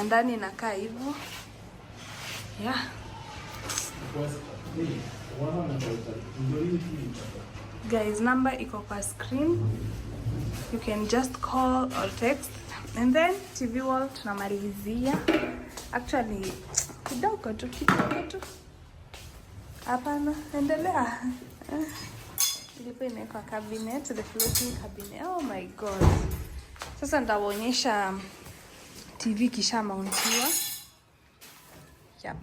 ndani inakaa hivyo. Yeah. Guys, number iko kwa screen. You can just call or text. And then TV wall tunamalizia. Actually, kidogo tu. Hapana, endelea. Ilipo inawekwa cabinet, the floating cabinet. Oh my god. Sasa nitawaonyesha TV kisha mountiwa. Yep.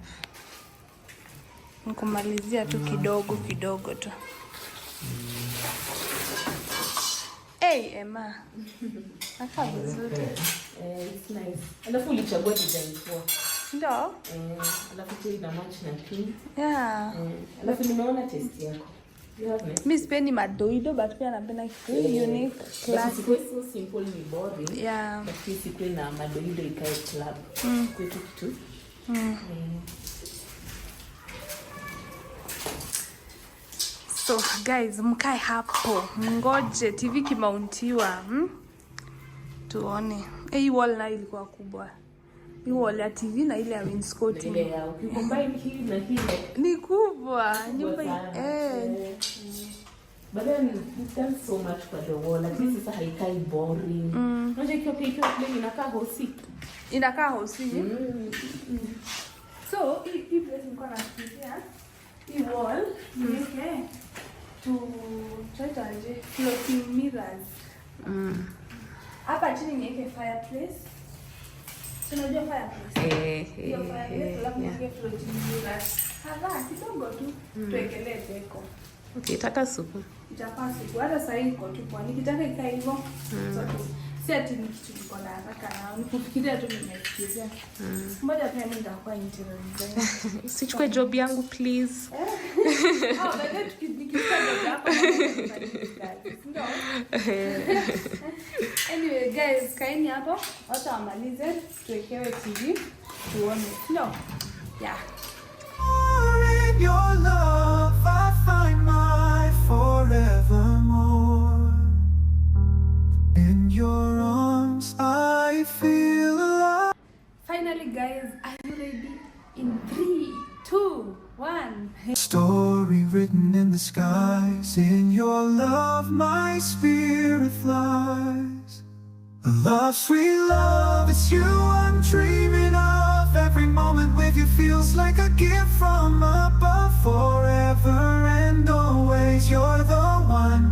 Nikumalizia tu kidogo tu. Hey, Emma. Haka vizuri. It's nice. Alafu ulichagua design poa. Ndio? Alafu tu ina match na pink. Yeah. Alafu nimeona taste yako. Mimi sipendi madoido but pia napenda kitu unique, classic. So simple ni boring. Yeah. But hii siku na madoido ikae club. Kwetu kitu. So guys, mkae hapo. Ngoje TV kimauntiwa. Tuone. Hii wall na ilikuwa kubwa. Hii wall ya TV na ile ya wainscoting. Ile ya combine hii na hii ni kubwa. Nyumba But then you've done so much for the wall. At least sasa haikai boring. Unajua ikiwa plain inakaa hosi. Inakaa hosi. So, hii place nilikuwa nafikiria hii wall niweke tuitaje floating mirrors. Hapa chini niweke fireplace. Unajua fireplace? Hiyo fireplace alafu niweke floating mirrors. Hapa kidogo tu tuwekelee deko. Okay, taka supu. Itapaa supu. Hata sasa iko tu kwa nikitaka ikae hivyo. Si ati ni kitu niko na haraka na nikufikiria tu nimefikiria. Ngoja pia mimi nitakuwa interior designer. Usichukue job yangu please. Baadaye tukifika job yako ndio. Anyway guys, kaeni hapo. Wacha wamalize tuwekewe TV tuone. No. Yeah. In your love I find my forevermore. In your arms I feel alive. Finally guys, I'm ready in 3, 2, 1. Story written in the skies. In your love my spirit flies. The love, sweet love, it's you I'm dreaming of. Every moment with you feels like a gift from above. Forever and always you're the one